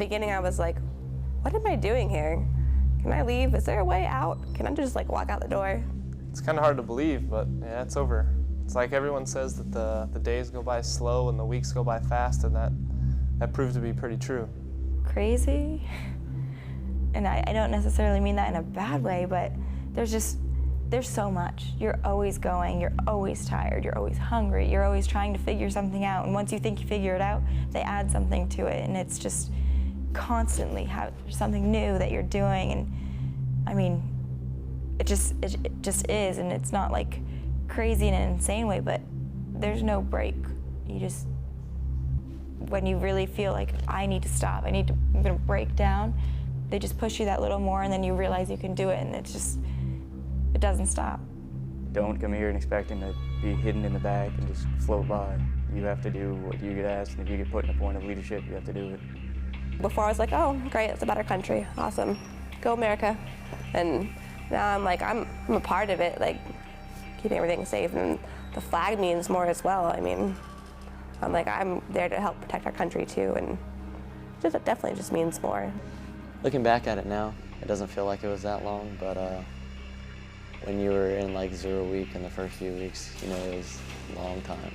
beginning, I was like, what am I doing here? Can I leave? Is there a way out? Can I just like walk out the door? It's kind of hard to believe, but yeah, it's over. It's like everyone says that the days go by slow and the weeks go by fast, and that proved to be pretty true. Crazy, and I don't necessarily mean that in a bad way, but there's so much. You're always going, you're always tired, you're always hungry, you're always trying to figure something out, and once you think you figure it out, they add something to it, and it's just constantly something new that you're doing, and I mean, it just is, and it's not like crazy in an insane way, but there's no break. When you really feel like, I need to stop, I'm gonna break down, they just push you that little more, and then you realize you can do it, and it doesn't stop. Don't come here and expecting to be hidden in the back and just float by. You have to do what you get asked, and if you get put in a point of leadership, you have to do it. Before I was like, oh, great, it's a better country, awesome, go America. And now I'm like, I'm a part of it, like keeping everything safe, and the flag means more as well. I mean, I'm there to help protect our country too, and it definitely just means more. Looking back at it now, it doesn't feel like it was that long, but when you were in like 0 week in the first few weeks, you know, it was a long time.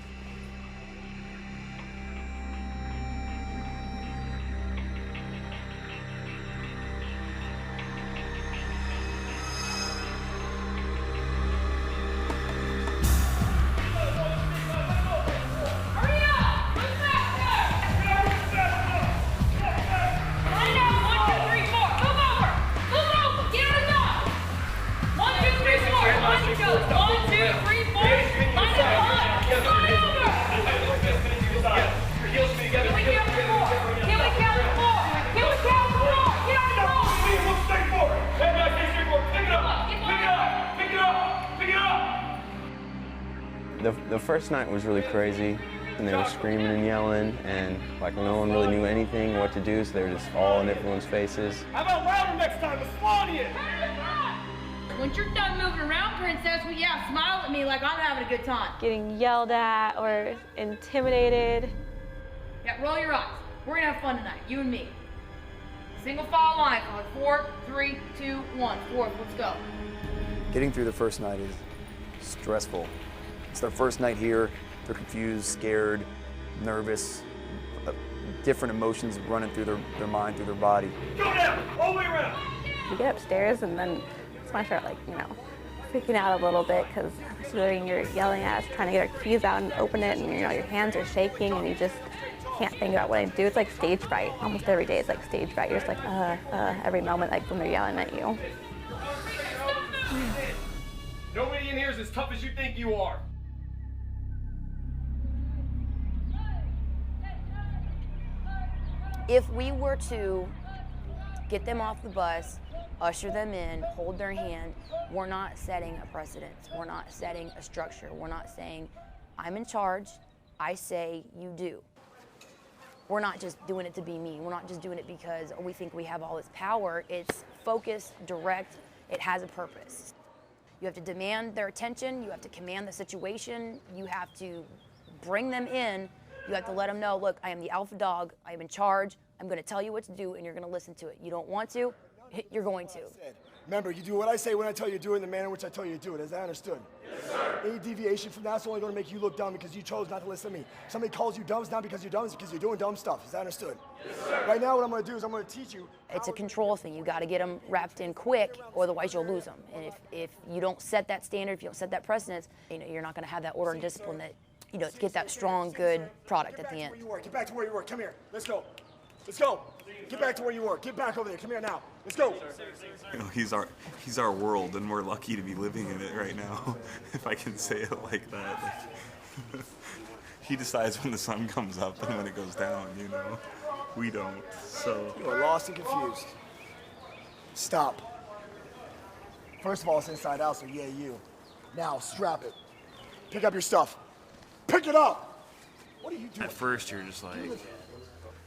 The first night was really crazy, and they were screaming and yelling, and like no one really knew anything what to do, so they were just all in everyone's faces. How about louder next time? It's on you! Once you're done moving around, Princess, well, yeah, smile at me like I'm having a good time. Getting yelled at or intimidated. Yeah, roll your eyes. We're gonna have fun tonight, you and me. Single file line on 4, 3, 2, 1. Fourth, let's go. Getting through the first night is stressful. It's their first night here. They're confused, scared, nervous, different emotions running through their mind, through their body. Go down, all the way around. You get upstairs, and then I start freaking out a little bit, because you're yelling at us, trying to get our keys out and open it, and your hands are shaking, and you just can't think about what to do. It's like stage fright. Almost every day it's like stage fright. You're just like, every moment, like when they're yelling at you. Nobody in here is as tough as you think you are. If we were to get them off the bus, usher them in, hold their hand, we're not setting a precedent. We're not setting a structure. We're not saying, I'm in charge, I say you do. We're not just doing it to be mean. We're not just doing it because we think we have all this power. It's focused, direct, it has a purpose. You have to demand their attention, you have to command the situation, you have to bring them in, you have to let them know, look, I am the alpha dog, I am in charge, I'm gonna tell you what to do, and you're gonna listen to it. You don't want to, you're going to. Remember, you do what I say when I tell you to do it in the manner in which I tell you to do it. Is that understood? Yes, sir. Any deviation from that's only going to make you look dumb because you chose not to listen to me. Somebody calls you dumb, it's not because you're dumb, it's because you're doing dumb stuff. Is that understood? Yes, sir. Right now, what I'm going to do is I'm going to teach you. It's a control thing. You got to get them wrapped in quick, or otherwise you'll lose them. And if you don't set that standard, if you don't set that precedence, you're not going to have that order and discipline that, get that strong, good product at the end. Get back to where you were. Come here. Let's go. Let's go. Get back to where you were. Get back over there. Come here now. Let's go. He's our world, and we're lucky to be living in it right now, if I can say it like that. He decides when the sun comes up and when it goes down, We don't, so. You are lost and confused. Stop. First of all, it's inside out, so yeah, you. Now, strap it. Pick up your stuff. Pick it up! What are you doing? At first, you're just like,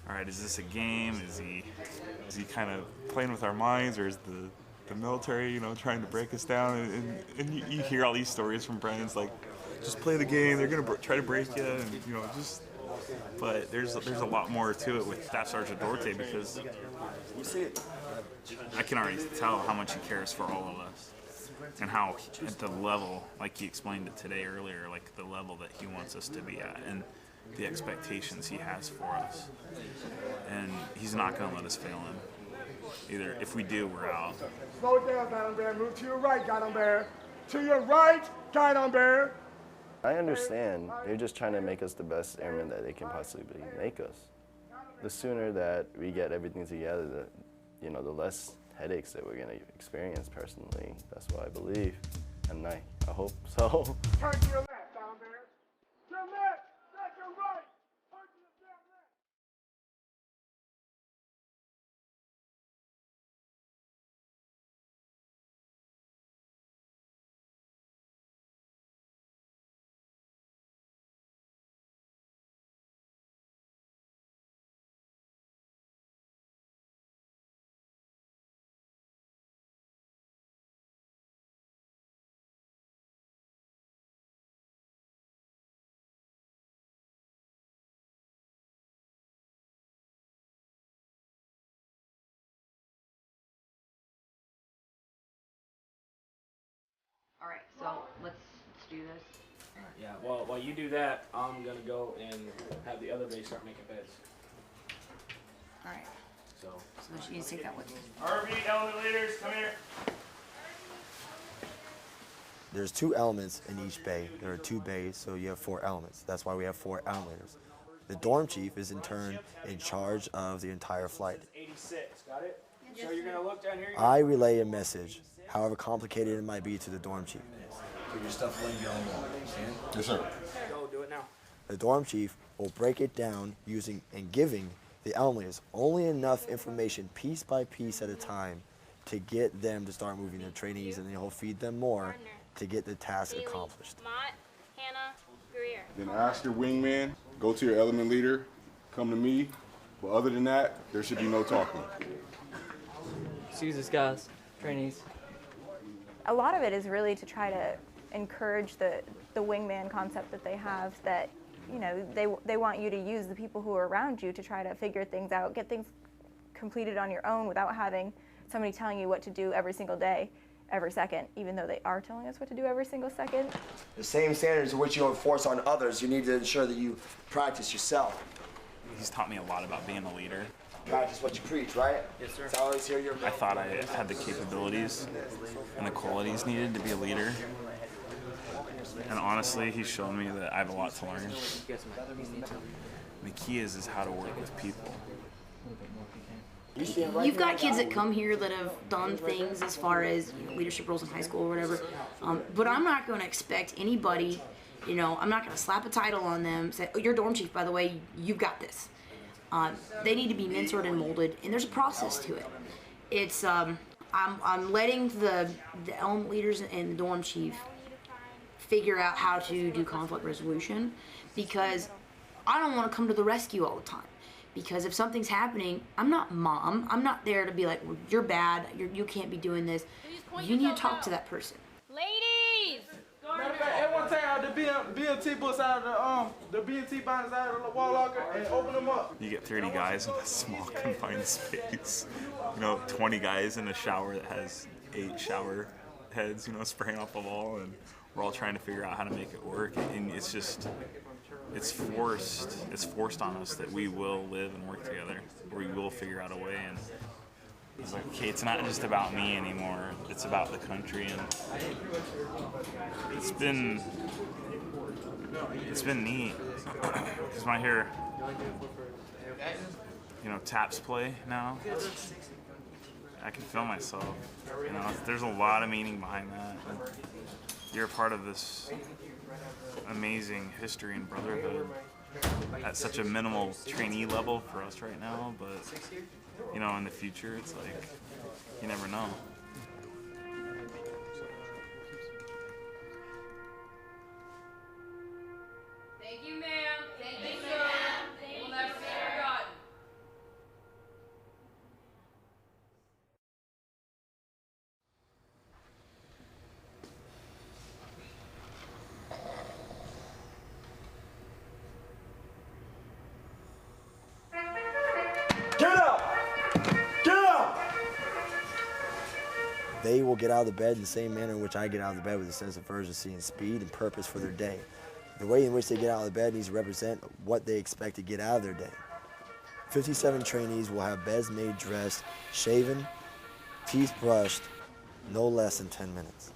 all right, is this a game? Is he kind of playing with our minds, or is the military, trying to break us down? And you hear all these stories from friends like, just play the game. They're gonna try to break you, and just But there's a lot more to it with Staff Sergeant Duarte, because I can already tell how much he cares for all of us, and how at the level, like he explained it today earlier, like the level that he wants us to be at and the expectations he has for us. And he's not going to let us fail him. Either if we do, we're out. Slow it down, Guidon Bear. Move to your right, Guidon Bear. To your right, Guidon Bear. I understand. They're just trying to make us the best airmen that they can possibly make us. The sooner that we get everything together, the less headaches that we're going to experience personally. That's what I believe, and I hope so. Turn to your left, Guidon Bear. To your left, not your right. Turn to your damn left. All right, so let's do this. Yeah, well, while you do that, I'm gonna go and have the other base start making beds. All right. So you need to take that with you. RV element leaders, come here. There's 2 elements in each bay. There are 2 bays, so you have 4 elements. That's why we have 4 element leaders. The dorm chief is in turn in charge of the entire flight. 86, got it? So you're gonna look down here. I relay a message, however complicated it might be, to the dorm chief. Put your stuff laying on the wall. Yes, sir. Go, do it now. The dorm chief will break it down using and giving the element leaders only enough information piece by piece at a time to get them to start moving their trainees, and then he'll feed them more to get the task accomplished. Mott, Hannah, Greer. Then ask your wingman, go to your element leader, come to me. But other than that, there should be no talking. Excuse us, guys, trainees. A lot of it is really to try to encourage the wingman concept that they have, that they want you to use the people who are around you to try to figure things out, get things completed on your own without having somebody telling you what to do every single day, every second, even though they are telling us what to do every single second. The same standards which you enforce on others, you need to ensure that you practice yourself. He's taught me a lot about being a leader. Practice what you preach, right? Yes, sir. It's always hear your I thought I had the capabilities and the qualities needed to be a leader. And honestly, he's shown me that I have a lot to learn. The key is how to work with people. You've got kids that come here that have done things as far as leadership roles in high school or whatever, but I'm not going to expect anybody, I'm not going to slap a title on them, say, oh, you're dorm chief, by the way, you've got this. They need to be mentored and molded, and there's a process to it. It's I'm letting the element leaders and the dorm chief figure out how to do conflict resolution, because I don't want to come to the rescue all the time. Because if something's happening, I'm not mom. I'm not there to be like, well, you're bad. You can't be doing this. You need to talk to that person. Ladies! Matter of fact, at one time, the BMT books out of the BMT binders out of the wall locker and open them up. You get 30 guys in a small confined space. 20 guys in a shower that has 8 shower heads, spraying off the wall, and we're all trying to figure out how to make it work. And it's just, it's forced on us that we will live and work together, or we will figure out a way. And it's like, okay, it's not just about me anymore. It's about the country, and it's been neat. Because when I hear, taps play now, I can feel myself. There's a lot of meaning behind that. And you're a part of this amazing history and brotherhood at such a minimal trainee level for us right now, but in the future, it's like, you never know. Thank you, ma'am. Thank you, sir. We'll never be forgotten. they will get out of the bed in the same manner in which I get out of the bed, with a sense of urgency and speed and purpose for their day. The way in which they get out of the bed needs to represent what they expect to get out of their day. 57 trainees will have beds made, dressed, shaven, teeth brushed, no less than 10 minutes.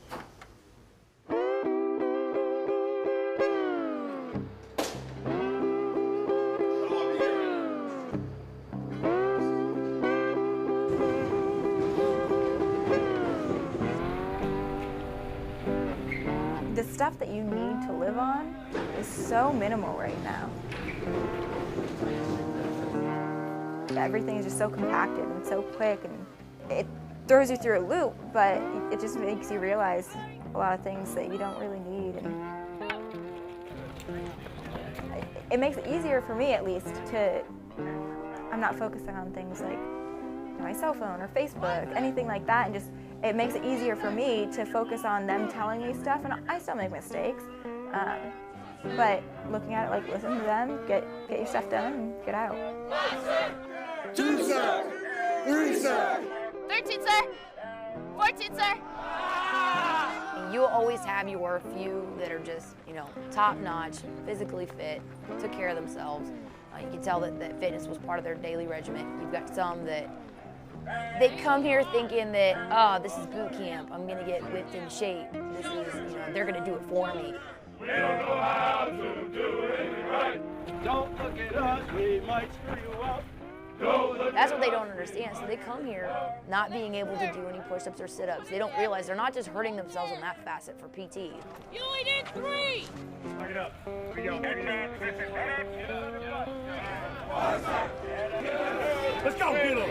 The stuff that you need to live on is so minimal right now. Everything is just so compacted and so quick, and it throws you through a loop, but it just makes you realize a lot of things that you don't really need. And it makes it easier for me, at least, I'm not focusing on things like my cell phone or Facebook, anything like that, and just it makes it easier for me to focus on them telling me stuff, and I still make mistakes. But looking at it like, listen to them, get your stuff done, and get out. 2, sir. 3, sir. 13, sir. 14, sir. You'll always have your few that are just, top notch, physically fit, took care of themselves. You can tell that fitness was part of their daily regimen. You've got some that they come here thinking that, oh, this is boot camp. I'm gonna get whipped in shape. This is, they're gonna do it for me. We don't know how to do it right. Don't look at us, we might screw you up. That's what they don't understand. So they come here not being able to do any push-ups or sit-ups. They don't realize they're not just hurting themselves on that facet for PT. You only did 3. Look it up. Here we go. Let's go get them.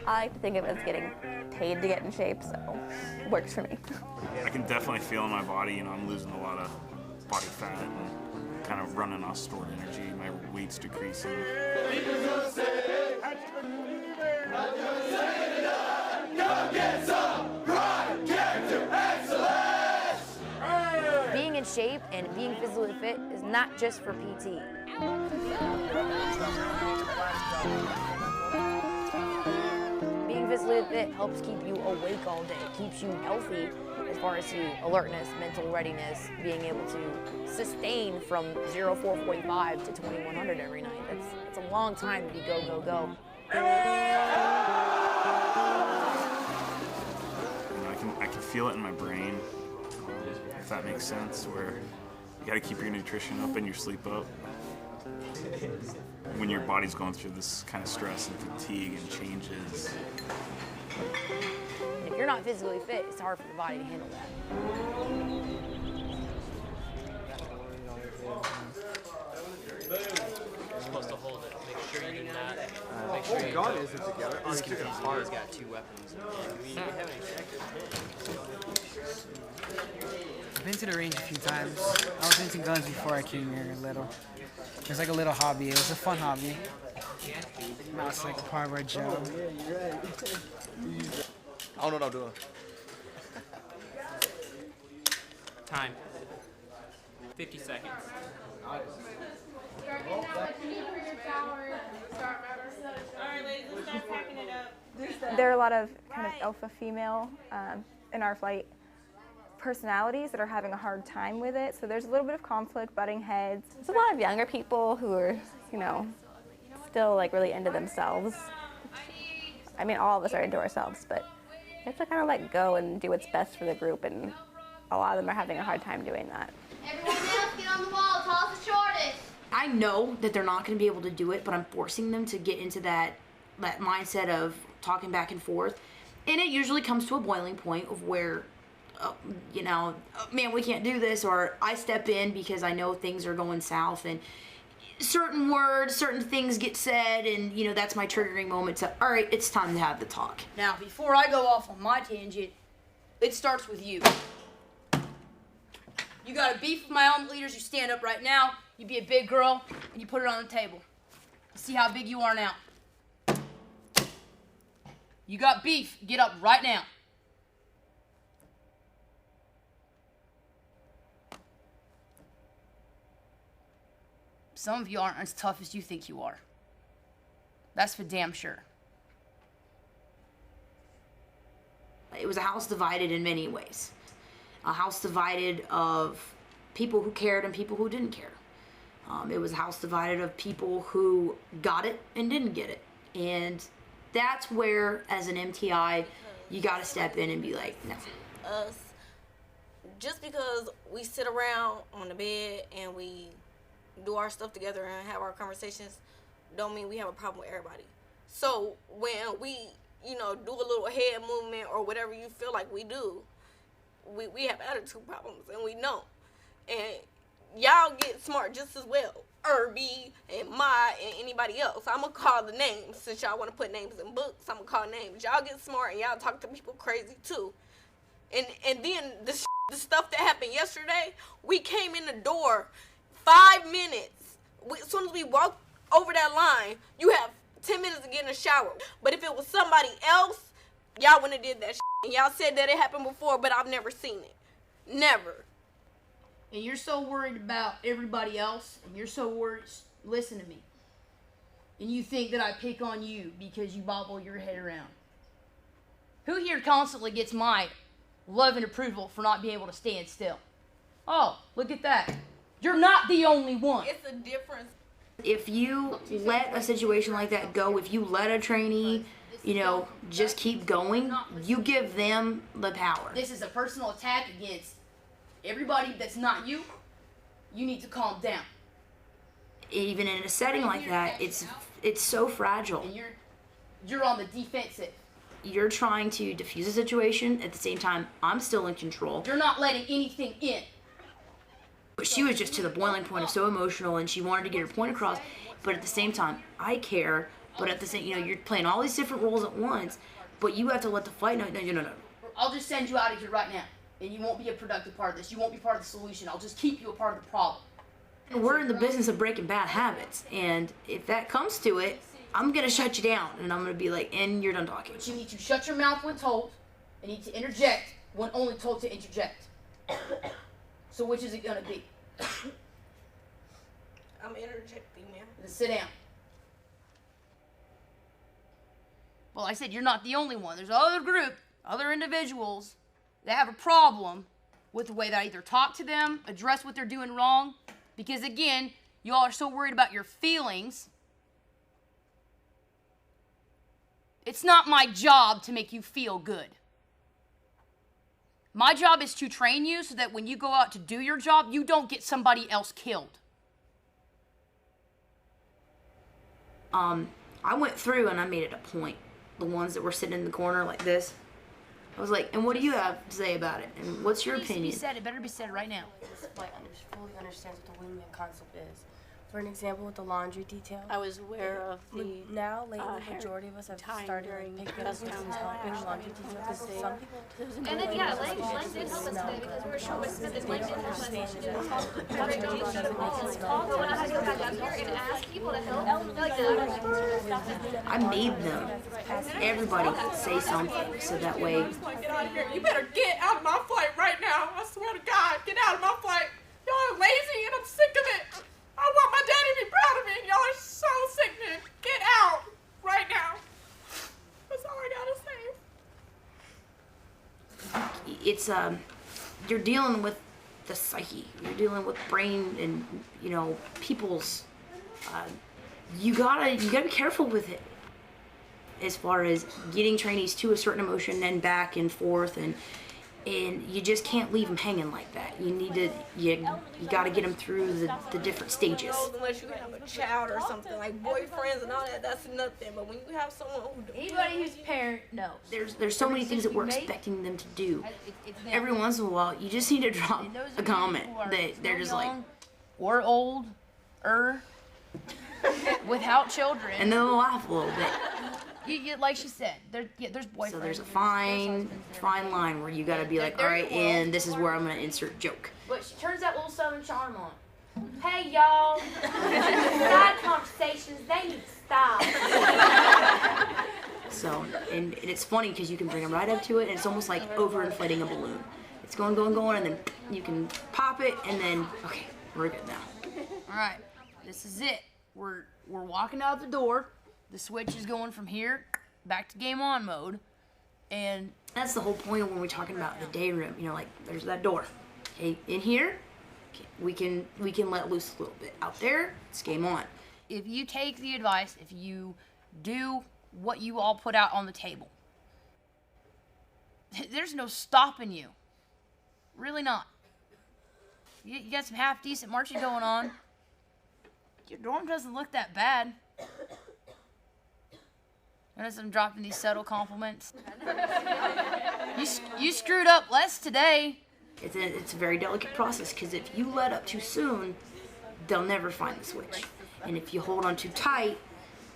I like to think of it as getting paid to get in shape, so it works for me. I can definitely feel in my body, I'm losing a lot of body fat and kind of running off stored energy. My weight's decreasing. Being in shape and being physically fit is not just for PT. Being physically fit helps keep you awake all day, keeps you healthy as far as alertness, mental readiness, being able to sustain from 04:45 to 2100 every night. That's a long time to be go, go, go. I can feel it in my brain, if that makes sense, where you gotta keep your nutrition up and your sleep up. When your body's going through this kind of stress and fatigue and changes. If you're not physically fit, it's hard for the body to handle that. You're supposed to hold it. Make sure you do not. Make sure you God, is it together? This is confusing. He's got 2 weapons. I've been to the range a few times. I was into guns before I came here little. It was like a little hobby. It was a fun hobby. Now it's like a part of our job. I don't know what I'm doing. Time. 50 seconds. There are a lot of kind of alpha female in our flight personalities that are having a hard time with it, so there's a little bit of conflict, butting heads. There's a lot of younger people who are, still like really into themselves. I mean, all of us are into ourselves, but you have to kind of let go and do what's best for the group, and a lot of them are having a hard time doing that. Everyone else, get on the wall. Tallest the shortest. I know that they're not going to be able to do it, but I'm forcing them to get into that mindset of talking back and forth. And it usually comes to a boiling point of where, man, we can't do this, or I step in because I know things are going south, and certain words, certain things get said, and, that's my triggering moment to, all right, it's time to have the talk. Now, before I go off on my tangent, it starts with you. You got a beef with my element leaders, you stand up right now, you be a big girl, and you put it on the table. See how big you are now. You got beef, get up right now. Some of you aren't as tough as you think you are. That's for damn sure. It was a house divided in many ways. A house divided of people who cared and people who didn't care. It was a house divided of people who got it and didn't get it. And that's where, as an MTI, you gotta step in and be like, no. Us, just because we sit around on the bed and we do our stuff together and have our conversations, don't mean we have a problem with everybody. So when we, do a little head movement or whatever you feel like we do, we have attitude problems and we know. And y'all get smart just as well. Irby and Ma and anybody else. I'm gonna call the names since y'all want to put names in books. I'm gonna call names. Y'all get smart and y'all talk to people crazy too. And then the stuff that happened yesterday, we came in the door 5 minutes. As soon as we walk over that line, you have 10 minutes to get in the shower. But if it was somebody else, y'all wouldn't have did that shit. And y'all said that it happened before, but I've never seen it. Never. And you're so worried about everybody else, and you're so worried, listen to me. And you think that I pick on you because you bobble your head around. Who here constantly gets my love and approval for not being able to stand still? Oh, look at that. You're not the only one. It's a difference. If you let a situation like that go, if you let a trainee, just keep going, you give them the power. This is a personal attack against everybody that's not you. You need to calm down. Even in a setting like that, it's so fragile. And you're on the defensive. You're trying to diffuse a situation. At the same time, I'm still in control. You're not letting anything in. But she was just to the boiling point of so emotional, and she wanted to get her point across. But at the same time, I care. But at the same, you're playing all these different roles at once. But you have to let the fight. No. I'll just send you out of here right now, and you won't be a productive part of this. You won't be part of the solution. I'll just keep you a part of the problem. We're in the business of breaking bad habits, and if that comes to it, I'm gonna shut you down, and I'm gonna be like, and you're done talking. But you need to shut your mouth when told, and need to interject when only told to interject. So which is it gonna be? I'm interjecting, man. Then sit down. Well, I said you're not the only one. There's another group, other individuals that have a problem with the way that I either talk to them, address what they're doing wrong, because again, you all are so worried about your feelings. It's not my job to make you feel good. My job is to train you so that when you go out to do your job, you don't get somebody else killed. I went through and I made it a point. The ones that were sitting in the corner like this, I was like, and what do you have to say about it? And what's your opinion? It better be said right now. Fully understands what the wingman concept is. For an example, with the laundry detail, I was aware of the lately, the majority of us have started picking up and helping laundry detail because some people. And then Lang did help us today because we were showing Smith and Lang did help us talk. When I had to go back up here and ask people to help, I made them, everybody, say something so that way. Get out of here. You better get out of my flight right now. I swear to God, get out of my flight. Y'all are lazy and I'm sick of it. I want my daddy to be proud of me. Y'all are so sickening. Get out right now. That's all I gotta say. It's you're dealing with the psyche. You're dealing with brain and people's. You gotta be careful with it. As far as getting trainees to a certain emotion and back and forth, and you just can't leave them hanging like that. You need to you got to get them through the different stages. Unless you have a child or something like boyfriends and all that, that's nothing. But when you have someone who anybody who's a parent knows. There's so many things that we're expecting them to do. Every once in a while, you just need to drop a comment that they're just like, or old, without children, and they'll laugh a little bit. Like she said, there's boyfriends. So there's a fine line where you gotta be like, all right, and this is where I'm gonna insert joke. But she turns that little Southern charm on. Hey y'all, side conversations, they need to stop. So, and it's funny because you can bring them right up to it, and it's almost like overinflating a balloon. It's going, and then you can pop it, and then, okay, we're good now. All right, this is it. We're walking out the door. The switch is going from here back to game on mode, and That's the whole point when we're talking about the day room. You know, like there's that door. Okay, in here, okay, we can let loose a little bit. Out there, it's game on. If you take the advice, if you do what you all put out on the table, there's no stopping you. Really not. You got some half-decent marching going on. Your dorm doesn't look that bad. Notice I'm dropping these subtle compliments. You screwed up less today. It's a very delicate process, because if you let up too soon, they'll never find the switch. And if you hold on too tight,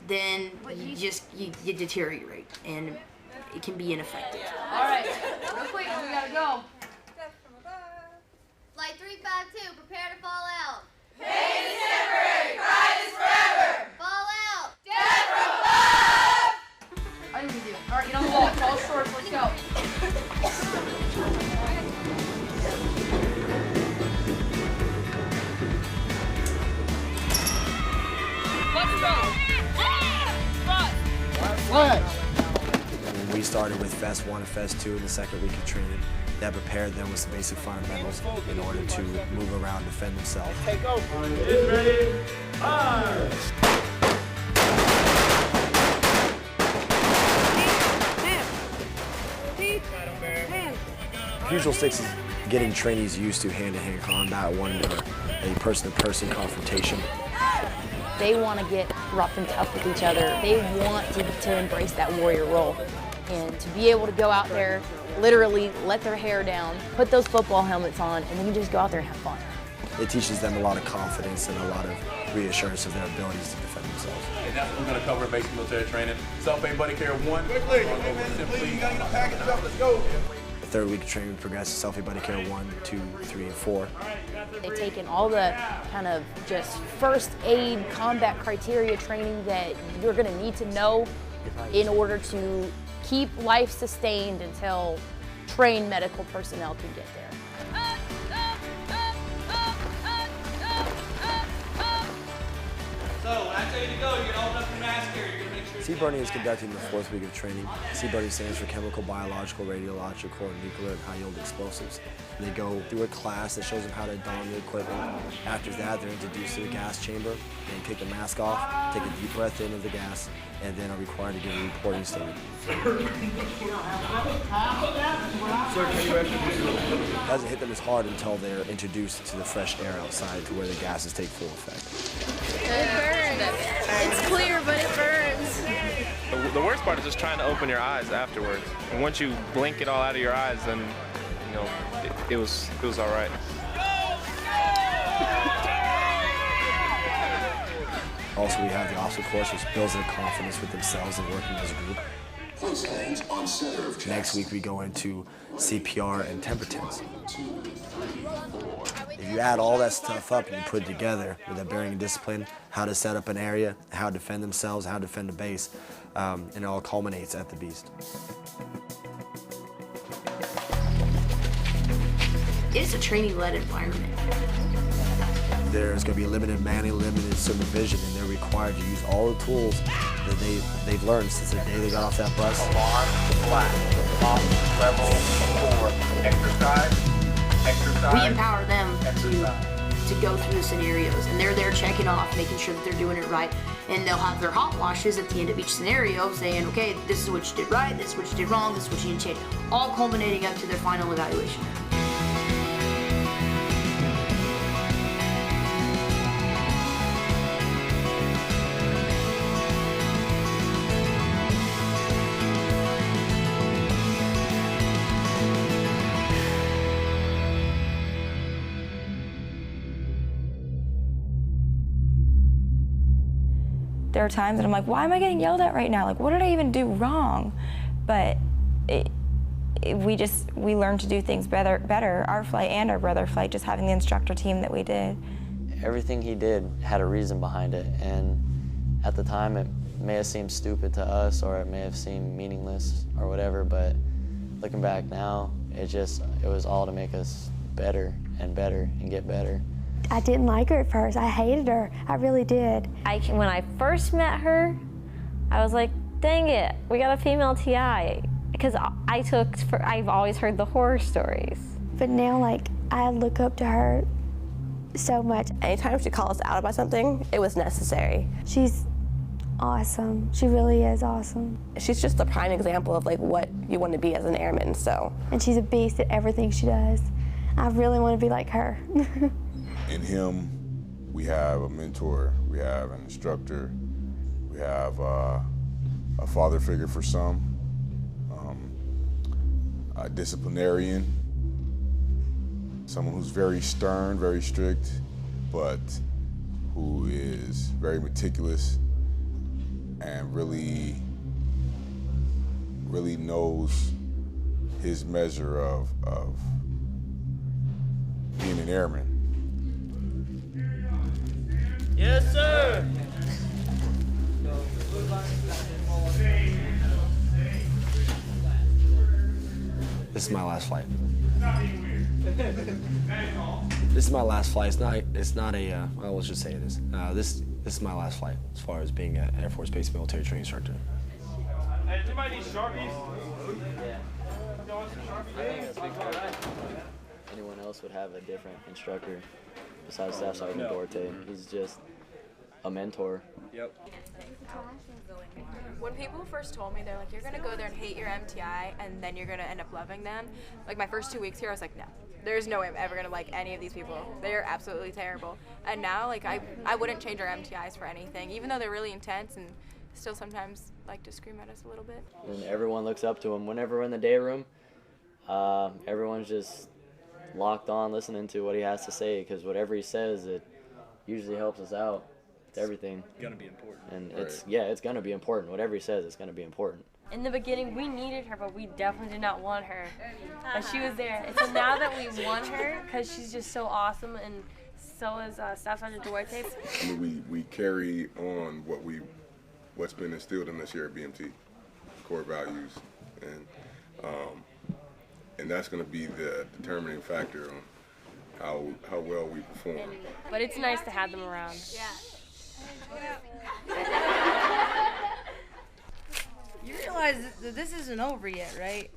then you deteriorate, and it can be ineffective. All right, real quick, we gotta go. Flight 352, prepare to fall out. Pain is temporary, pride is forever. Fall out. Death from above. I think we do. All right, get on the wall. Tall shorts, let's go. Let's go. When we started with Fest 1 and Fest 2 in the second week of training, that prepared them with some basic fundamentals in order to move around and defend themselves. Take over. Get ready. Fire. Usual 6 is getting trainees used to hand-to-hand combat, one to a person-to-person confrontation. They want to get rough and tough with each other. They want to embrace that warrior role. And to be able to go out there, literally let their hair down, put those football helmets on, and then you just go out there and have fun. It teaches them a lot of confidence and a lot of reassurance of their abilities to defend themselves. And that's what we're going to cover in basic military training. Self-aid buddy care 1. Quickly, you got to get packaged up, let's go. The third week of training we progress to self-aid buddy care 1, 2, 3, and 4. They've taken all the kind of just first aid combat criteria training that you're going to need to know in order to keep life sustained until trained medical personnel can get there. So, when I tell you to go, you're gonna open up your mask here. You're gonna make sure. Sea Burning is conducted in the 4th week of training. Sea Burning stands for Chemical, Biological, Radiological, and Nuclear and High-Yield Explosives. They go through a class that shows them how to don the equipment. After that, they're introduced to the gas chamber and take the mask off, take a deep breath in of the gas, and then are required to give a reporting statement. It doesn't hit them as hard until they're introduced to the fresh air outside to where the gases take full effect. It burns. It's clear, but it burns. The worst part is just trying to open your eyes afterwards. And once you blink it all out of your eyes, then you know it was all right. Also, we have the obstacle course, which builds their confidence with themselves and working as a group. Next week, we go into CPR and temper tents. If you add all that stuff up and you put it together with that bearing and discipline, how to set up an area, how to defend themselves, how to defend a base, and it all culminates at the Beast. It's a training-led environment. There's going to be limited manning, limited supervision, and they're required to use all the tools that they've learned since the day they got off that bus. Alarm, black, off, level 4, exercise. We empower them to go through the scenarios, and they're there checking off, making sure that they're doing it right, and they'll have their hot washes at the end of each scenario saying, okay, this is what you did right, this is what you did wrong, this is what you need to change, all culminating up to their final evaluation. There are times that I'm like, why am I getting yelled at right now? Like, what did I even do wrong? But we learned to do things better, our flight and our brother flight, just having the instructor team that we did. Everything he did had a reason behind it, and at the time it may have seemed stupid to us, or it may have seemed meaningless or whatever, but looking back now, it was all to make us better and get better. I didn't like her at first. I hated her. I really did. When I first met her, I was like, dang it, we got a female TI. because I've always heard the horror stories. But now, like, I look up to her so much. Anytime she calls us out about something, it was necessary. She's awesome. She really is awesome. She's just a prime example of like what you want to be as an airman, so. And she's a beast at everything she does. I really want to be like her. In him, we have a mentor, we have an instructor, we have a father figure for some, a disciplinarian, someone who's very stern, very strict, but who is very meticulous and really knows his measure of being an airman. Yes, sir. This is my last flight. This is my last flight. It's not a, well, let's just say it is. This is my last flight as far as being an Air Force Base military training instructor. Hey, does anybody need Sharpies? Anyone else would have a different instructor besides Staff Sergeant Duarte. He's just a mentor. Yep. When people first told me, they're like, you're going to go there and hate your MTI, and then you're going to end up loving them. Like, my first 2 weeks here, I was like, no, there's no way I'm ever going to like any of these people. They're absolutely terrible. And now, like, I wouldn't change our MTIs for anything, even though they're really intense and still sometimes like to scream at us a little bit. And everyone looks up to him. Whenever we're in the day room, everyone's just locked on listening to what he has to say, because whatever he says, it usually helps us out. Everything. It's gonna be important. And it's gonna be important. Whatever he says, it's gonna be important. In the beginning, we needed her, but we definitely did not want her. But she was there. And so now that we want her, because she's just so awesome, and so is Staff Sergeant Duarte. I mean, we carry on what's been instilled in us here at BMT, core values, and that's going to be the determining factor on how well we perform. But it's nice to have them around. Yeah. You realize that this isn't over yet, right?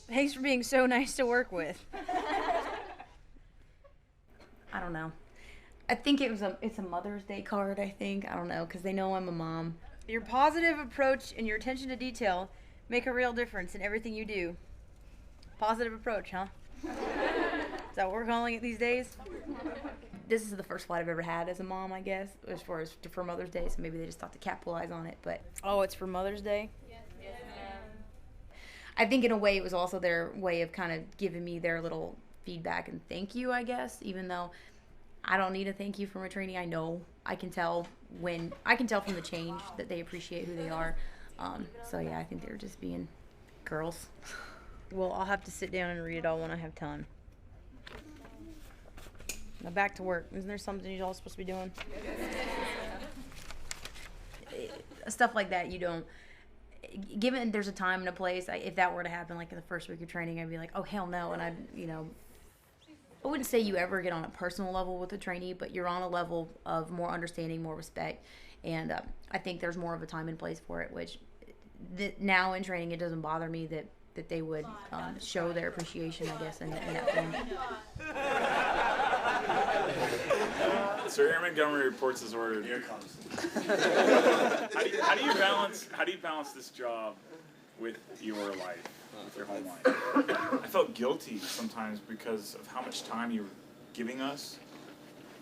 Thanks for being so nice to work with. I don't know. I think it's a Mother's Day card, I think. I don't know, because they know I'm a mom. Your positive approach and your attention to detail make a real difference in everything you do. Positive approach, huh? Is that what we're calling it these days? This is the first flight I've ever had as a mom, I guess, as far as for Mother's Day, so maybe they just thought to capitalize on it, but... Oh, it's for Mother's Day? Yes. I think in a way it was also their way of kind of giving me their little feedback and thank you, I guess, even though I don't need a thank you from a trainee. I know I can tell from the change that they appreciate who they are. So yeah, I think they were just being girls. Well, I'll have to sit down and read it all when I have time. Now back to work. Isn't there something you all supposed to be doing? Stuff like that you don't. Given there's a time and a place, if that were to happen, like in the first week of training, I'd be like, oh hell no, and I wouldn't say you ever get on a personal level with a trainee, but you're on a level of more understanding, more respect, and I think there's more of a time and place for it. Which now in training, it doesn't bother me that they would show their appreciation, I guess, in that film. Sir Airman Montgomery reports his order. Here it comes. How do you balance this job with your life, with your home life? I felt guilty sometimes because of how much time you were giving us,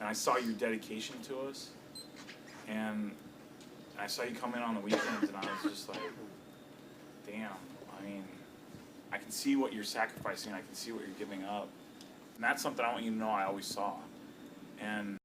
and I saw your dedication to us, and I saw you come in on the weekends, and I was just like, damn. I mean, I can see what you're sacrificing. I can see what you're giving up, and that's something I want you to know I always saw. And